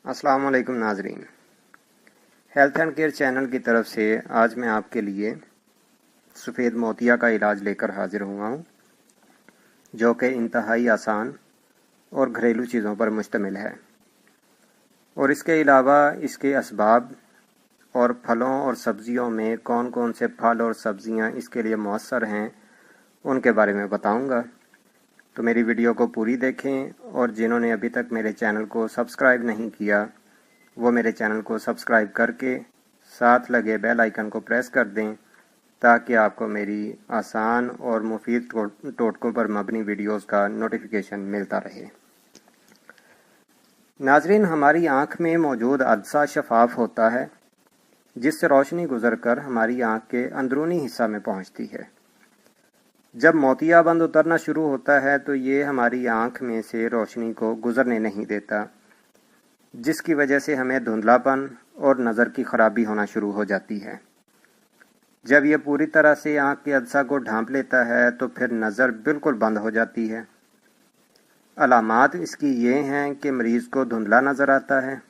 अस्सलाम वालेकुम नाजरीन, हेल्थ एंड केयर चैनल की तरफ से आज मैं आपके लिए सफ़ेद मोतिया का इलाज लेकर हाजिर हुआ हूँ, जो कि इंतहाई आसान और घरेलू चीज़ों पर मुश्तमिल है। और इसके अलावा इसके असबाब और फलों और सब्ज़ियों में कौन कौन से फल और सब्ज़ियाँ इसके लिए मौसर हैं, उनके बारे में बताऊँगा। तो मेरी वीडियो को पूरी देखें और जिन्होंने अभी तक मेरे चैनल को सब्सक्राइब नहीं किया वो मेरे चैनल को सब्सक्राइब करके साथ लगे बेल आइकन को प्रेस कर दें, ताकि आपको मेरी आसान और मुफीद टोटकों पर मबनी वीडियोस का नोटिफिकेशन मिलता रहे। नाजरीन, हमारी आँख में मौजूद अदसा शफाफ होता है, जिससे रोशनी गुजरकर हमारी आँख के अंदरूनी हिस्सा में पहुँचती है। जब मोतियाबिंद उतरना शुरू होता है तो ये हमारी आँख में से रोशनी को गुजरने नहीं देता, जिसकी वजह से हमें धुंधलापन और नज़र की ख़राबी होना शुरू हो जाती है। जब ये पूरी तरह से आँख के अदसा को ढांप लेता है तो फिर नज़र बिल्कुल बंद हो जाती है। अलामात इसकी ये हैं कि मरीज़ को धुंधला नज़र आता है,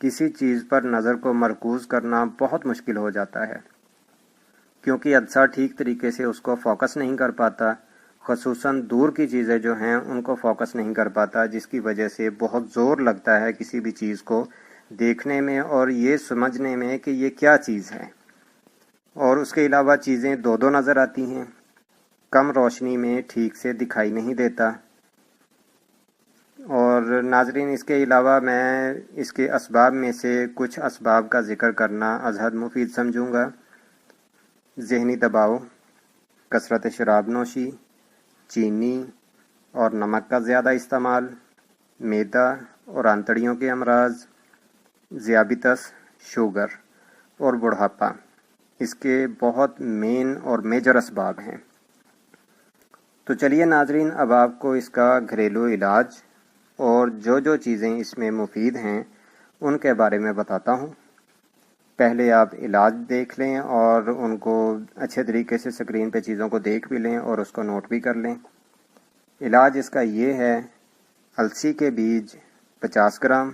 किसी चीज़ पर नज़र को मरकूज़ करना बहुत मुश्किल हो जाता है, क्योंकि अदसा ठीक तरीके से उसको फोकस नहीं कर पाता, ख़ुसूसन दूर की चीज़ें जो हैं उनको फोकस नहीं कर पाता, जिसकी वजह से बहुत ज़ोर लगता है किसी भी चीज़ को देखने में और ये समझने में कि ये क्या चीज़ है। और उसके अलावा चीज़ें दो दो नज़र आती हैं, कम रोशनी में ठीक से दिखाई नहीं देता। और नाजरीन, इसके अलावा मैं इसके असबाब में से कुछ असबाब का ज़िक्र करना अज़हद मुफीद समझूँगा। ज़हनी दबाव, कसरत शराब नोशी, चीनी और नमक का ज़्यादा इस्तेमाल, मैदा और आंतड़ियों के अमराज, ज़ियाबितस, शुगर और बुढ़ापा इसके बहुत मेन और मेजर असबाब हैं। तो चलिए नाजरीन, अब आपको इसका घरेलू इलाज और जो चीज़ें इसमें मुफीद हैं उनके बारे में बताता हूँ। पहले आप इलाज देख लें और उनको अच्छे तरीके से स्क्रीन पे चीज़ों को देख भी लें और उसको नोट भी कर लें। इलाज इसका ये है: अलसी के बीज 50 ग्राम,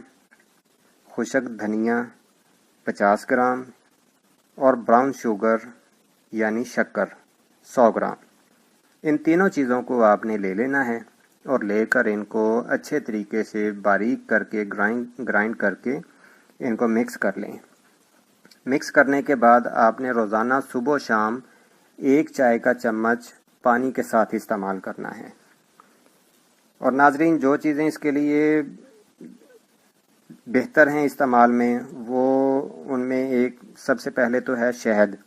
खुशक धनिया 50 ग्राम और ब्राउन शुगर यानी शक्कर 100 ग्राम। इन तीनों चीज़ों को आपने ले लेना है और लेकर इनको अच्छे तरीके से बारीक करके ग्राइंड करके इनको मिक्स कर लें। मिक्स करने के बाद आपने रोज़ाना सुबह शाम 1 चाय का चम्मच पानी के साथ इस्तेमाल करना है। और नाजरीन, जो चीज़ें इसके लिए बेहतर हैं इस्तेमाल में, वो उनमें एक सबसे पहले तो है शहद।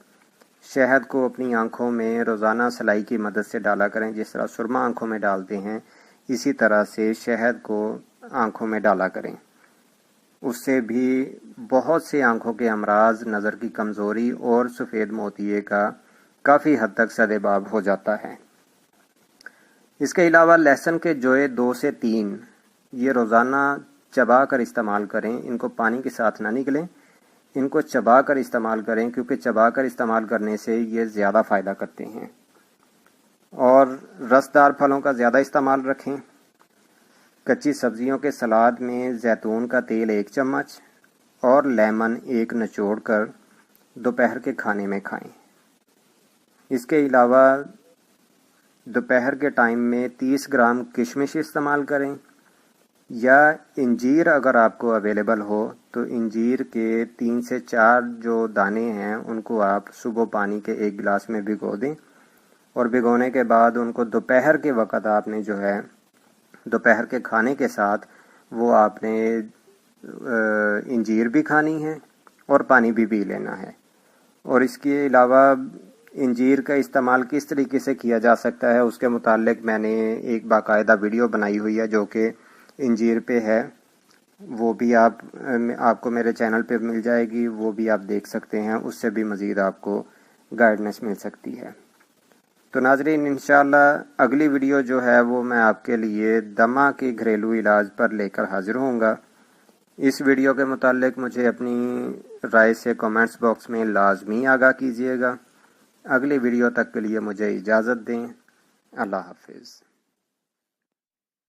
शहद को अपनी आँखों में रोज़ाना सलाई की मदद से डाला करें। जिस तरह सुरमा आँखों में डालते हैं, इसी तरह से शहद को आँखों में डाला करें। उससे भी बहुत से आँखों के अमराज, नज़र की कमज़ोरी और सफ़ेद मोतिये का काफ़ी हद तक सदेबाब हो जाता है। इसके अलावा लहसुन के जोए 2 से 3 ये रोज़ाना चबा कर इस्तेमाल करें। इनको पानी के साथ ना निकलें, इनको चबा कर इस्तेमाल करें, क्योंकि चबा कर इस्तेमाल करने से ये ज़्यादा फ़ायदा करते हैं। और रसदार फलों का ज़्यादा इस्तेमाल रखें। कच्ची सब्जियों के सलाद में जैतून का तेल 1 चम्मच और लेमन 1 निचोड़ कर दोपहर के खाने में खाएं। इसके अलावा दोपहर के टाइम में 30 ग्राम किशमिश इस्तेमाल करें, या इंजीर अगर आपको अवेलेबल हो तो इंजीर के 3 से 4 जो दाने हैं उनको आप सुबह पानी के 1 गिलास में भिगो दें। और भिगोने के बाद उनको दोपहर के वक़्त आपने जो है दोपहर के खाने के साथ वो आपने इंजीर भी खानी है और पानी भी पी लेना है। और इसके अलावा इंजीर का इस्तेमाल किस तरीके से किया जा सकता है उसके मुतालिक मैंने एक बाकायदा वीडियो बनाई हुई है, जो कि इंजीर पे है। वो भी आपको मेरे चैनल पे मिल जाएगी, वो भी आप देख सकते हैं। उससे भी मज़ीद आपको गाइडेंस मिल सकती है। तो नाजरीन, इंशाअल्लाह अगली वीडियो जो है वो मैं आपके लिए दमा के घरेलू इलाज पर लेकर हाजिर होऊंगा। इस वीडियो के मुतालिक मुझे अपनी राय से कमेंट्स बॉक्स में लाजमी आगाह कीजिएगा। अगली वीडियो तक के लिए मुझे इजाज़त दें। अल्लाह हाफिज़।